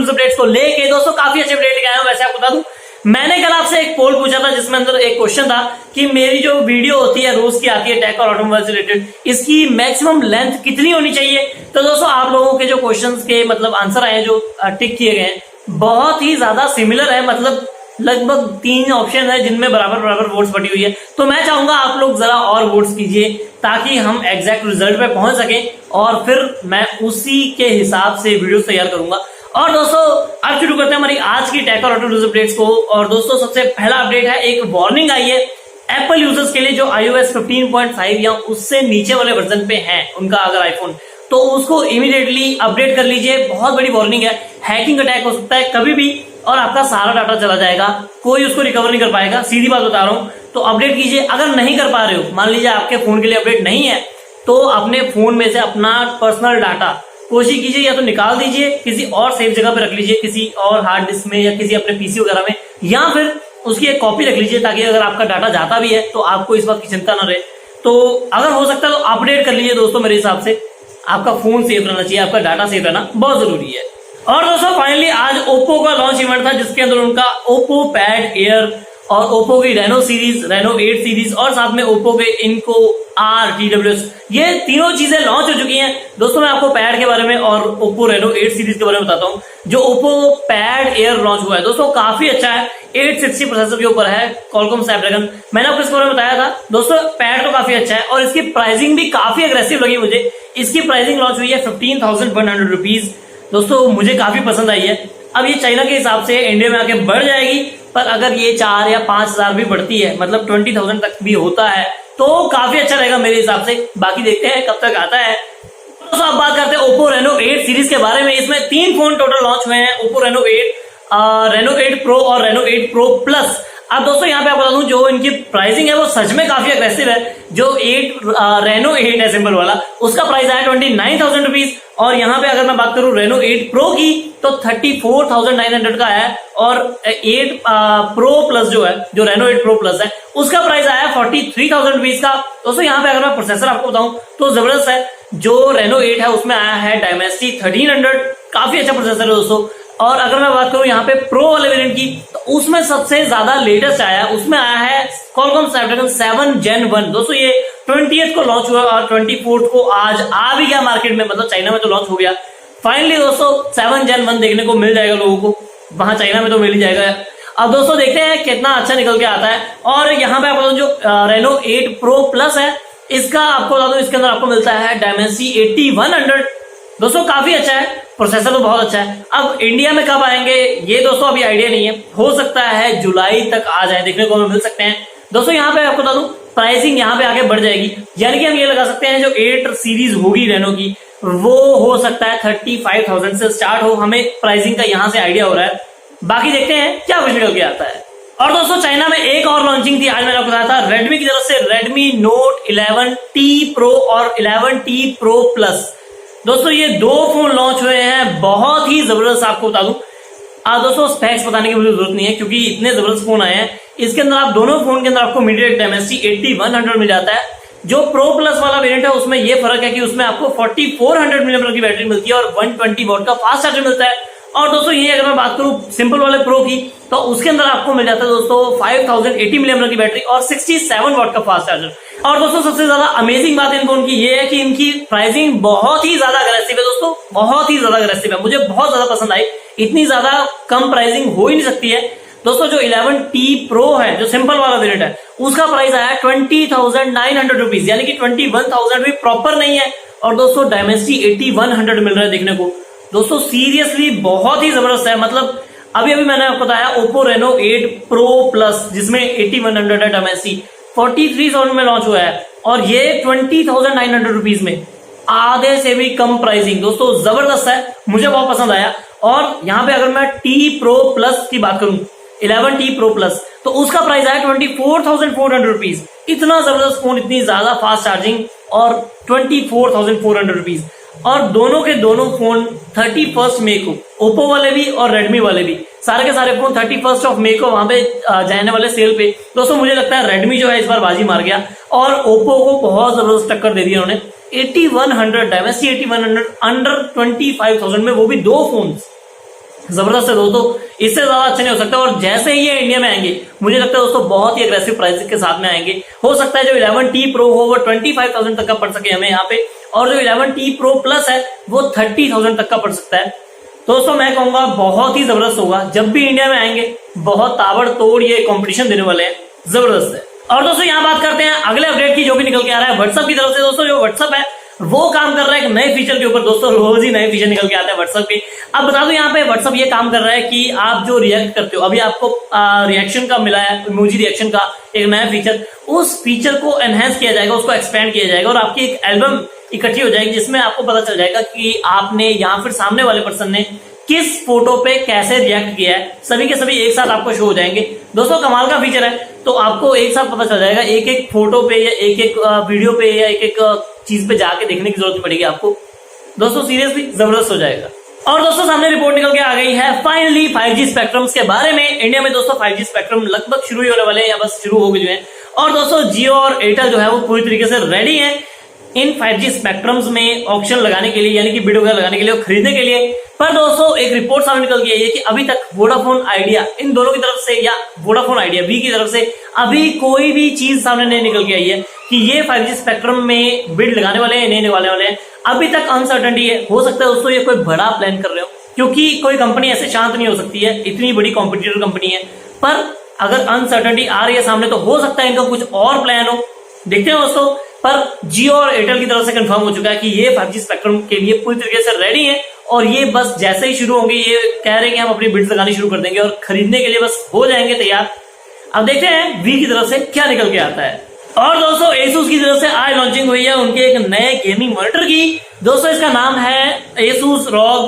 News updates को लेके दोस्तों काफी अच्छे अपडेट लेके आया हूं। वैसे आपको बता दूं, मैंने कल आपसे एक पोल पूछा था जिसमें अंदर एक क्वेश्चन था कि मेरी जो वीडियो होती है रोज की आती है टेक और ऑटोमोबाइल से रिलेटेड, इसकी मैक्सिमम लेंथ कितनी होनी चाहिए। तो दोस्तों आप लोगों के जो क्वेश्चंस के मतलब आंसर आए हैं, जो टिक किए गए हैं, बहुत ही ज्यादा सिमिलर है। मतलब लगभग 3 ऑप्शन है जिनमें बराबर बराबर वोट्स बटी हुई है। तो मैं चाहूंगा आप लोग जरा और वोट्स कीजिए ताकि हम एग्जैक्ट रिजल्ट पे पहुंच सके और फिर मैं उसी के हिसाब से वीडियो तैयार करूंगा। और दोस्तों अब शुरू करते हैं हमारी आज की टेक और ऑटो न्यूज अपडेट्स को। और दोस्तों सबसे पहला अपडेट है, एक वार्निंग आई है एप्पल यूजर्स के लिए जो iOS 15.5 या उससे नीचे वाले वर्जन पे हैं उनका अगर आईफोन, तो उसको इमीडिएटली अपडेट कर लीजिए। बहुत बड़ी वार्निंग है, हैकिंग अटैक हो सकता है कभी भी और आपका सारा डाटा चला जाएगा, कोई उसको रिकवर नहीं कर पाएगा। सीधी बात बता रहा हूं, तो अपडेट कीजिए। अगर नहीं कर पा रहे हो, मान लीजिए आपके फोन के लिए अपडेट नहीं है, तो अपने फोन में से अपना पर्सनल डाटा कोशिश कीजिए या तो निकाल दीजिए, किसी और सेफ जगह पे रख लीजिए, किसी और हार्ड डिस्क में या किसी अपने पीसी वगैरह में, या फिर उसकी एक कॉपी रख लीजिए ताकि अगर आपका डाटा जाता भी है तो आपको इस बात की चिंता न रहे। तो अगर हो सकता है तो अपडेट कर लीजिए दोस्तों। मेरे हिसाब से आपका फोन सेफ रहना चाहिए, आपका डाटा सेफ रहना बहुत जरूरी है। और दोस्तों फाइनली आज ओप्पो का लॉन्च इवेंट था जिसके अंदर उनका ओप्पो पैड एयर और ओप्पो की रेनो सीरीज, रेनो 8 सीरीज और साथ में ओप्पो के इनको आर TWS, ये तीनों चीजें लॉन्च हो चुकी हैं। दोस्तों मैं आपको पैड के बारे में और ओप्पो रेनो 8 सीरीज के बारे में बताता हूँ। जो ओप्पो पैड एयर लॉन्च हुआ है दोस्तों काफी अच्छा है, 860 प्रोसेसर के ऊपर है, Qualcomm Snapdragon। मैंने आपको इसके बारे में बताया था दोस्तों। पैड तो काफी अच्छा है और इसकी प्राइसिंग भी काफी अग्रेसिव लगी मुझे। इसकी प्राइसिंग लॉन्च हुई है 15,100 रुपीज। दोस्तों मुझे काफी पसंद आई है। अब ये चाइना के हिसाब से इंडिया में आके बढ़ जाएगी, पर अगर ये 4 या 5,000 भी बढ़ती है, मतलब 20,000 तक भी होता है, तो काफी अच्छा रहेगा मेरे हिसाब से। बाकी देखते हैं कब तक आता है। तो अब बात करते हैं ओप्पो रेनो 8 सीरीज के बारे में। इसमें 3 फोन टोटल लॉन्च हुए हैं, ओप्पो रेनो 8, रेनो 8 प्रो और रेनो 8 प्रो प्लस। अब दोस्तों यहाँ पे आप बता दूं, जो इनकी प्राइसिंग है वो सच में काफी अग्रेसिव है। जो रेनो 8 है सिंपल वाला, उसका प्राइस है 29,000 रुपीज। और यहाँ पे अगर मैं बात करूं रेनो 8 प्रो की, तो 34,900 का है। और 8 प्रो प्लस जो है, जो रेनो 8 प्रो प्लस है, उसका प्राइस आया 43,000 रुपीज का। दोस्तों यहाँ पे अगर मैं प्रोसेसर आपको बताऊं तो जबरदस्त है। जो रेनो 8 है उसमें आया है Dimensity 1300, काफी अच्छा प्रोसेसर है दोस्तों। और अगर मैं बात करूं यहाँ पे प्रो वाले वेरिएंट की, तो उसमें सबसे ज्यादा लेटेस्ट आया, उसमें आया है Qualcomm Snapdragon 7 Gen 1। दोस्तों ये 20th को लॉन्च हुआ और 24th को आज आ भी गया मार्केट में, मतलब चाइना में तो लॉन्च हो गया फाइनली दोस्तों। 7 Gen 1 देखने को मिल जाएगा लोगों को, वहां चाइना में तो मिल ही जाएगा। अब दोस्तों देखते हैं कितना अच्छा निकल के आता है। और यहाँ पे आपको जो रेनो 8 प्रो प्लस है, इसका आपको बता दूं, इसके अंदर आपको मिलता है Dimensity 8100। दोस्तों काफी अच्छा है, प्रोसेसर तो बहुत अच्छा है। अब इंडिया में कब आएंगे ये दोस्तों अभी आइडिया नहीं है, हो सकता है जुलाई तक आ जाए, देखने को हमें मिल सकते हैं। दोस्तों यहाँ पे आपको बता दूं, प्राइसिंग यहाँ पे आगे बढ़ जाएगी, यानी कि हम ये लगा सकते हैं जो 8 सीरीज होगी रेनो की, वो हो सकता है 35,000 से स्टार्ट हो। हमें प्राइसिंग का यहाँ से आइडिया हो रहा है, बाकी देखते हैं क्या कुछ निकल के आता है। और दोस्तों चाइना में एक और लॉन्चिंग थी, आज मैंने आपको बताया था रेडमी की तरफ से रेडमी नोट 11T प्रो और 11T प्रो प्लस। दोस्तों ये 2 फोन लॉन्च हुए हैं, बहुत ही जबरदस्त। आपको बता दूं दोस्तों स्पेक्स बताने की मुझे जरूरत नहीं है क्योंकि इतने जबरदस्त फोन आए हैं। इसके अंदर आप दोनों फोन के अंदर आपको मीडियाटेक Dimensity 8100 मिल जाता है। जो प्रो प्लस वाला वेरिएंट है उसमें ये फर्क है कि उसमें आपको 4400 mAh की बैटरी मिलती है और 120 वॉट का फास्ट चार्जर मिलता है। और दोस्तों ये अगर मैं बात करूं सिंपल वाले प्रो की, तो उसके अंदर आपको मिल जाता है दोस्तों 5080 mAh की बैटरी और 67 वॉट का फास्ट चार्जर। और दोस्तों सबसे ज्यादा अमेजिंग बात इन फोन की ये है कि इनकी प्राइसिंग बहुत ही ज्यादा अग्रेसिव है दोस्तों, बहुत ही ज्यादा अग्रेसिव है। मुझे बहुत ज्यादा पसंद आई, इतनी ज्यादा कम प्राइसिंग हो ही नहीं सकती है। दोस्तों जो 11T प्रो है, जो सिंपल वाला वेरिएंट है, उसका प्राइस आया 20,900 रुपीज, यानी कि 21,000 भी प्रॉपर नहीं है। और दोस्तों Dimensity 8100 मिल रहा है देखने को। दोस्तों सीरियसली बहुत ही जबरदस्त है। मतलब अभी मैंने आपको बताया ओप्पो रेनो 8 प्रो प्लस जिसमें 8100 है Dimensity, 43,000 में लॉन्च हुआ है और ये 20,900 रुपीज में, आधे से भी कम प्राइसिंग। दोस्तों जबरदस्त है, मुझे बहुत पसंद आया। और यहाँ पे अगर मैं T प्रो प्लस की बात करूं, 11T प्रो प्लस, तो उसका प्राइस आया 24,400 रुपीज। इतना जबरदस्त फोन, इतनी ज्यादा फास्ट चार्जिंग और 24,400 रुपीज। और दोनों के दोनों फोन 31 मई को, ओप्पो वाले भी और रेडमी वाले भी, सारे के सारे फोन 31 मई को वहां पे जाने वाले सेल पे। दोस्तों मुझे लगता है रेडमी जो है इस बार बाजी मार गया और ओप्पो को बहुत जबरदस्त टक्कर दे दी उन्होंने। 8100 Dimensity 8100 अंडर 25,000 में, वो भी 2 फोन। जबरदस्त है दोस्तों, इससे ज्यादा अच्छा नहीं हो सकता। और जैसे ही ये इंडिया में आएंगे मुझे लगता है दोस्तों बहुत ही एग्रेसिव प्राइस के साथ में आएंगे। हो सकता है जो 11T Pro हो वो 25,000 तक का पड़ सके हमें यहाँ पे, और जो 11T Pro Plus है वो 30,000 तक का पड़ सकता है। दोस्तों मैं कहूंगा बहुत ही जबरदस्त होगा, जब भी इंडिया में आएंगे बहुत ताबड़तोड़ ये कंपटीशन देने वाले हैं, जबरदस्त है। और दोस्तों यहाँ बात करते हैं अगले अपडेट की जो भी निकल के आ रहा है व्हाट्सएप की तरफ से। दोस्तों जो व्हाट्सएप है वो काम कर रहा है एक नए फीचर के ऊपर। दोस्तों रोज ही नए फीचर निकल के आते हैं व्हाट्सएप के। अब बता दूं यहाँ पे व्हाट्सएप ये काम कर रहा है कि आप जो रिएक्ट करते हो, अभी आपको रिएक्शन का मिला है, इमोजी रिएक्शन का एक नया फीचर, उस फीचर को एनहेंस किया जाएगा, उसको एक्सपेंड किया जाएगा और आपकी एक एल्बम इकट्ठी हो जाएगी जिसमें आपको पता चल जाएगा कि आपने या फिर सामने वाले पर्सन ने किस फोटो पे कैसे रिएक्ट किया है। सभी के सभी एक साथ आपको शो हो जाएंगे। दोस्तों कमाल का फीचर है, तो आपको एक साथ पता चल जाएगा, एक एक फोटो पे या एक एक वीडियो पे या एक एक चीज पे जाके देखने की जरूरत नहीं पड़ेगी आपको। दोस्तों सीरियसली जबरदस्त हो जाएगा। और दोस्तों सामने रिपोर्ट निकल के आ गई है फाइनली 5G स्पेक्ट्रम्स के बारे में। इंडिया में दोस्तों 5G स्पेक्ट्रम लगभग शुरू ही होने वाले हैं या बस शुरू हो गए हैं। और दोस्तों जियो और एयरटेल जो है वो पूरी तरीके से रेडी है इन 5G स्पेक्ट्रम्स में ऑक्शन लगाने के लिए, यानी कि बिड वगैरह लगाने के लिए और खरीदने के लिए। पर दोस्तों एक रिपोर्ट सामने निकल के आई है कि अभी तक वोडाफोन आइडिया इन दोनों की तरफ से या वोडाफोन आइडिया वी की तरफ से अभी कोई भी चीज सामने नहीं निकल के आई है कि ये 5G स्पेक्ट्रम में बिड लगाने वाले हैं नहीं लगाने वाले हैं। अभी तक अनसर्टेनिटी है। हो सकता है दोस्तों ये कोई बड़ा प्लान कर रहे हो, क्योंकि कोई कंपनी ऐसे शांत नहीं हो सकती है, इतनी बड़ी कॉम्पिटिटर कंपनी है। पर अगर अनसर्टेनिटी आ रही है सामने तो हो सकता है इनका कुछ और प्लान हो, देखते हैं दोस्तों। पर जियो और एयरटेल की तरफ से कंफर्म हो चुका है कि ये 5G स्पेक्ट्रम के लिए पूरी तरीके से रेडी है और ये बस जैसे ही शुरू होंगे ये कह रहे हैं कि हम अपनी बिड्स लगानी शुरू कर देंगे और खरीदने के लिए बस हो जाएंगे तैयार। अब देखते हैं वी की तरफ से क्या निकल के आता है। और दोस्तों Asus की तरफ से आज लॉन्चिंग हुई है उनके एक नए गेमिंग मॉनिटर की। दोस्तों इसका नाम है Asus ROG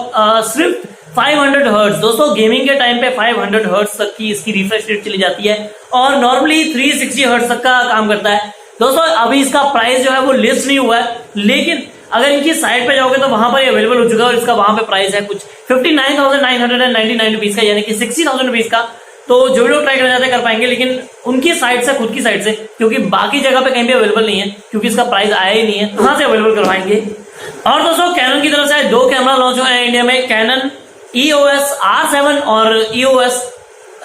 Strix 500 हर्ट्ज। दोस्तों गेमिंग के टाइम पे 500 हर्ट्ज तक की इसकी रिफ्रेश रेट चली जाती है और नॉर्मली 360 हर्ट्ज तक का काम करता है। दोस्तों अभी इसका प्राइस जो है वो लिस्ट नहीं हुआ है, लेकिन अगर इनकी साइट पे जाओगे तो वहां पर अवेलेबल हो चुका है और इसका वहां पे प्राइस है कुछ 59,999 रुपीज का, यानी कि 60,000 रुपीज का। तो जो लोग ट्राई करना चाहते कर पाएंगे, लेकिन उनकी साइट से, खुद की साइट से, क्योंकि बाकी जगह पे कहीं भी अवेलेबल नहीं है, क्योंकि इसका प्राइस आया ही नहीं है, कहां से अवेलेबल करवाएंगे। और दोस्तों कैनन की तरफ से 2 कैमरा लॉन्च हुए हैं इंडिया में, कैनन EOS R7 और EOS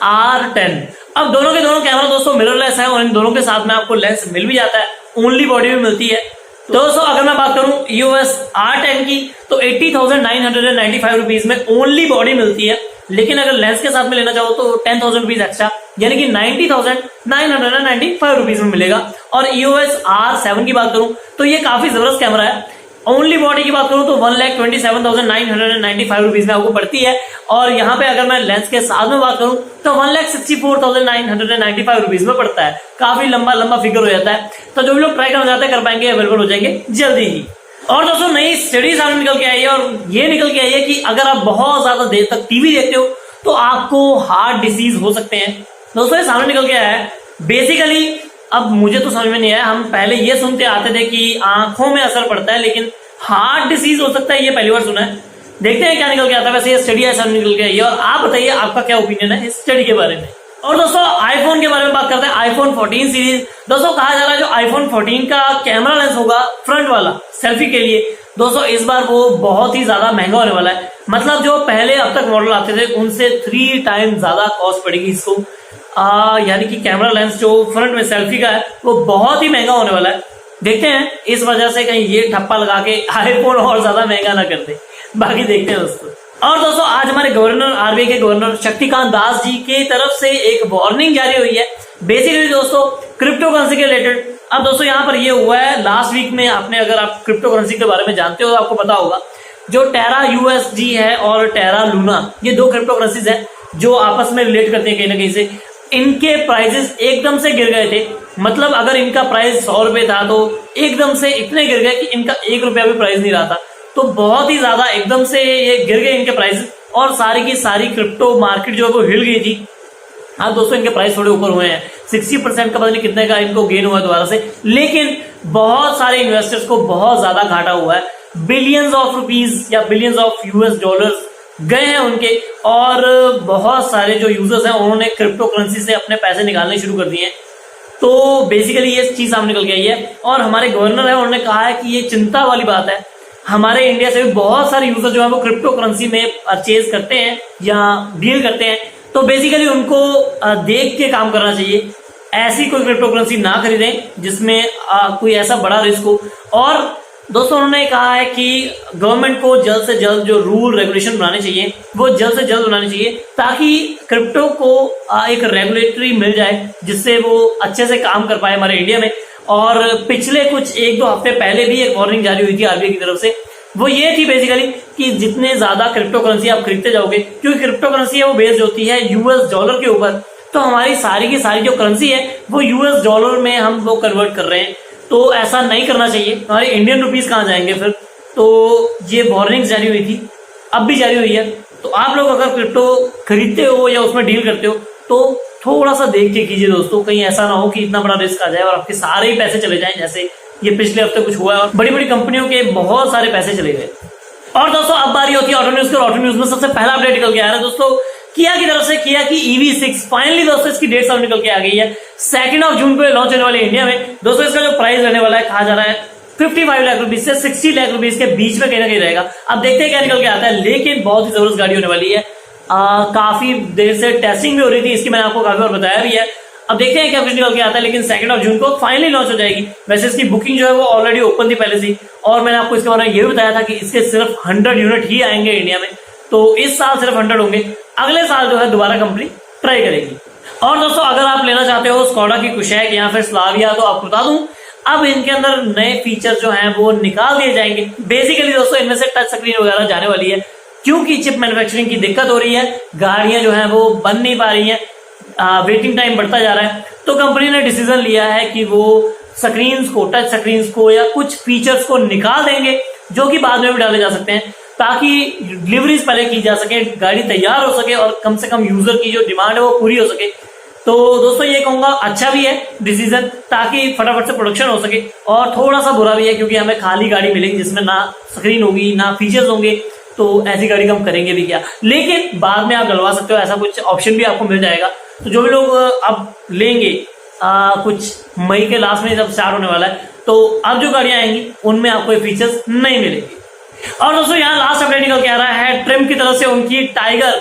R10। अब दोनों के दोनों कैमरा दोस्तों मिररलेस है और इन दोनों के साथ में आपको लेंस मिल भी जाता है, ओनली बॉडी भी मिलती है। दोस्तों अगर मैं बात करूं EOS R10 की तो 80,995 रुपीज में ओनली बॉडी मिलती है, लेकिन अगर लेंस के साथ में लेना चाहो तो 10,000 रुपीज एक्स्ट्रा, यानी कि 90,995 रुपीज में मिलेगा। और EOS R7 की बात करूं तो ये काफी जबरदस्त कैमरा है। ओनली बॉडी की बात करूं तो 1,27,995 रुपीज में आपको पड़ती है, और यहाँ पे अगर मैं लेंस के साथ में बात करूं तो 1,64,995 रुपीज में पड़ता है। काफी लंबा फिगर हो जाता है। तो जो भी लोग ट्राई करना चाहते हैं कर पाएंगे, अवेलेबल हो जाएंगे जल्दी ही। और दोस्तों नई स्टडी सामने निकल के आई है और ये निकल के आई है कि अगर आप बहुत ज्यादा देर तक टीवी देखते हो तो आपको हार्ट डिसीज हो सकते हैं। दोस्तों ये सामने निकल के आया है। बेसिकली अब मुझे तो समझ में नहीं आया, हम पहले ये सुनते आते थे कि आंखों में असर पड़ता है, लेकिन हार्ट डिसीज हो सकता है ये पहली बार सुना है। देखते हैं क्या निकल के आता है। वैसे ये स्टडी ऐसा निकल के आई है और आप बताइए आपका क्या ओपिनियन है इस स्टडी के बारे में। और दोस्तों आईफोन के बारे में बात करते हैं, आईफोन 14 सीरीज। दोस्तों कहा जा रहा है जो आईफोन 14 का कैमरा लेंस होगा फ्रंट वाला सेल्फी के लिए, दोस्तों इस बार वो बहुत ही ज्यादा महंगा होने वाला है। मतलब जो पहले अब तक मॉडल आते थे उनसे 3 टाइम ज्यादा कॉस्ट पड़ेगी इसको। यानी कि कैमरा लेंस जो फ्रंट में सेल्फी का है वो बहुत ही महंगा होने वाला है। देखते हैं इस वजह से कहीं ये ठप्पा लगा के आईफोन और ज्यादा महंगा ना कर दे, बाकी देखते हैं दोस्तों। और दोस्तों आज हमारे गवर्नर आरबीआई के गवर्नर शक्तिकांत दास जी की तरफ से एक वार्निंग जारी हुई है, बेसिकली दोस्तों क्रिप्टो करेंसी के रिलेटेड। अब दोस्तों यहाँ पर ये हुआ है लास्ट वीक में, आपने अगर आप क्रिप्टो करेंसी के बारे में जानते हो तो आपको पता होगा जो टेरा USD है और टेरा लूना, ये 2 क्रिप्टो करेंसीज है जो आपस में रिलेट करते हैं कहीं ना कहीं से। इनके प्राइसेस एकदम से गिर गए थे। मतलब अगर इनका प्राइस 100 रुपए था तो एकदम से इतने गिर गए कि इनका 1 रुपया भी प्राइस नहीं रहा था। तो बहुत ही ज्यादा एकदम से ये गिर गए इनके प्राइस और सारी की सारी क्रिप्टो मार्केट जो है वो हिल गई थी। हाँ दोस्तों इनके प्राइस थोड़े ऊपर हुए हैं, 60% का पता नहीं कितने का इनको गेन हुआ है दोबारा से, लेकिन बहुत सारे इन्वेस्टर्स को बहुत ज्यादा घाटा हुआ है। बिलियंस ऑफ रुपीज या बिलियंस ऑफ US डॉलर्स गए हैं उनके, और बहुत सारे जो यूजर्स हैं उन्होंने क्रिप्टो करेंसी से अपने पैसे निकालने शुरू कर दिए हैं। तो बेसिकली ये चीज सामने निकल के आई है और हमारे गवर्नर है उन्होंने कहा है कि ये चिंता वाली बात है, हमारे इंडिया से भी बहुत सारे यूजर जो है वो क्रिप्टो करेंसी में परचेज करते हैं या डील करते हैं। तो बेसिकली उनको देख के काम करना चाहिए, ऐसी कोई क्रिप्टो करेंसी ना खरीदें जिसमें कोई ऐसा बड़ा रिस्क हो। और दोस्तों उन्होंने कहा है कि गवर्नमेंट को जल्द से जल्द जो रूल रेगुलेशन बनाने चाहिए वो जल्द से जल्द बनाने चाहिए, ताकि क्रिप्टो को एक रेगुलेटरी मिल जाए जिससे वो अच्छे से काम कर पाए हमारे इंडिया में। और पिछले कुछ 1-2 हफ्ते पहले भी एक वार्निंग जारी हुई थी आरबीआई की तरफ से, वो ये थी बेसिकली कि जितने ज्यादा क्रिप्टो करेंसी आप खरीदते जाओगे, क्योंकि क्रिप्टो करेंसी है वो बेस्ड होती है यूएस डॉलर के ऊपर, तो हमारी सारी की सारी जो करेंसी है वो यूएस डॉलर में हम वो कन्वर्ट कर रहे हैं। तो ऐसा नहीं करना चाहिए, हमारे इंडियन रुपीस कहाँ जाएंगे फिर। तो ये वार्निंग जारी हुई थी, अब भी जारी हुई है। तो आप लोग अगर क्रिप्टो खरीदते हो या उसमें डील करते हो तो थोड़ा सा देख के कीजिए दोस्तों, कहीं ऐसा ना हो कि इतना बड़ा रिस्क आ जाए और आपके सारे ही पैसे चले जाएं, जैसे ये पिछले हफ्ते कुछ हुआ है और बड़ी बड़ी कंपनियों के बहुत सारे पैसे चले गए। और दोस्तों अब बारी होती है ऑटो न्यूज की। ऑटो न्यूज में सबसे पहला अपडेट निकल के आ रहा है दोस्तों किया की तरफ से, किया की EV6 फाइनली दोस्तों इसकी डेट सब निकल के आ गई है। 2 जून को लॉन्च होने वाले इंडिया में। दोस्तों इसका जो प्राइस रहने वाला है, कहा जा रहा है 55 लाख रुपीज से 60 लाख रुपीज के बीच में कहीं ना कहीं रहेगा। अब देखते हैं क्या निकल के आता है, लेकिन बहुत ही जबरदस्त गाड़ी होने वाली है। काफी देर से टेस्टिंग भी हो रही थी इसकी, मैंने आपको काफी बार बताया भी है। अब देखते हैं क्या कुछ निकल के आता है, लेकिन 2 जून को फाइनली लॉन्च हो जाएगी। वैसे इसकी बुकिंग जो है वो ऑलरेडी ओपन थी पहले से, और मैंने आपको इसके बारे में ये भी बताया था कि इसके सिर्फ 100 यूनिट ही आएंगे इंडिया में। तो इस साल सिर्फ 100 होंगे, अगले साल जो है दोबारा कंपनी ट्राई करेगी। और दोस्तों अगर आप लेना चाहते हो स्कोडा की कुशैक या फिर स्लाविया, तो आपको बता दूं अब इनके अंदर नए फीचर जो हैं वो निकाल दिए जाएंगे। बेसिकली दोस्तों इनमें से टच स्क्रीन वगैरह जाने वाली है, क्योंकि चिप मैन्युफैक्चरिंग की दिक्कत हो रही है, गाड़ियां जो हैं वो बन नहीं पा रही हैं, वेटिंग टाइम बढ़ता जा रहा है। तो कंपनी ने डिसीजन लिया है कि वो स्क्रीन्स को, टच स्क्रीन्स को या कुछ फीचर्स को निकाल देंगे जो कि बाद में भी डाले जा सकते हैं, ताकि डिलीवरीज पहले की जा सके, गाड़ी तैयार हो सके और कम से कम यूजर की जो डिमांड है वो पूरी हो सके। तो दोस्तों ये कहूंगा अच्छा भी है डिसीजन, ताकि फटाफट से प्रोडक्शन हो सके। और थोड़ा सा बुरा भी है क्योंकि हमें खाली गाड़ी मिलेगी जिसमें ना स्क्रीन होगी ना फीचर्स होंगे, तो ऐसी गाड़ी हम करेंगे भी क्या। लेकिन बाद में आप डलवा सकते हो, ऐसा कुछ ऑप्शन भी आपको मिल जाएगा। तो जो भी लोग अब लेंगे कुछ मई के लास्ट में जब स्टार्ट होने वाला है, तो अब जो गाड़ियां आएंगी उनमें आपको ये फीचर्स नहीं मिलेंगे। और दोस्तों यहाँ लास्ट अपडेट निकल के आ रहा है ट्रिम की तरफ से, उनकी टाइगर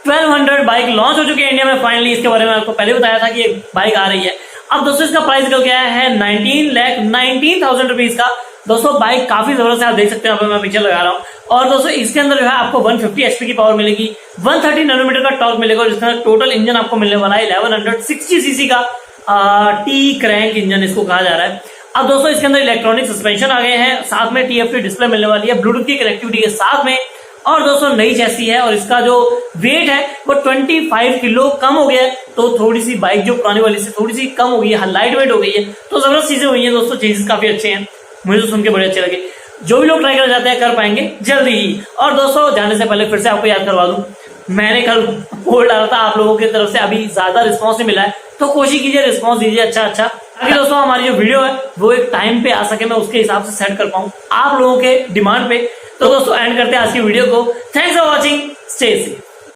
1200 बाइक लॉन्च हो चुकी है इंडिया में फाइनली। इसके बारे में आपको पहले बताया था कि एक बाइक आ रही है। अब दोस्तों इसका प्राइस निकल के आया है 19,19,000 रुपीज का। दोस्तों बाइक काफी जबरदस्त है, आप देख सकते हैं, मैं पीछे लगा रहा हूँ। और दोस्तों इसके अंदर जो है आपको 150 HP की पावर मिलेगी, 130 नैनोमीटर का टॉर्क मिलेगा, और इसका टोटल इंजन आपको मिलने वाला है 1160 सीसी का टी क्रैंक इंजन इसको कहा जा रहा है। अब दोस्तों इसके अंदर इलेक्ट्रॉनिक सस्पेंशन आ गए हैं, साथ में TFT डिस्प्ले मिलने वाली है, ब्लूटूथ की कनेक्टिविटी के साथ में। और दोस्तों नई चैसी है और इसका जो वेट है वो 25 किलो कम हो गया है। तो थोड़ी सी बाइक जो पुरानी वाली से थोड़ी सी कम हो गई है, लाइट वेट हो गई है। तो जबरदस्त चीजें हुई है दोस्तों, चेंजेस काफी अच्छे हैं, मुझे तो सुन के बड़े अच्छे लगे। जो भी लोग ट्राई करना चाहते हैं कर पाएंगे जल्दी ही। और दोस्तों जाने से पहले फिर से आपको याद करवा दूं, मैंने कल पोल डाला था, आप लोगों की तरफ से अभी ज्यादा रिस्पॉन्स नहीं मिला है, तो कोशिश कीजिए रिस्पॉन्स दीजिए अच्छा, ताकि दोस्तों हमारी जो वीडियो है वो एक टाइम पे आ सके, मैं उसके हिसाब से सेट कर पाऊं आप लोगों के डिमांड पे। तो दोस्तों एंड करते हैं आज की वीडियो को। Thanks for watching, stay safe.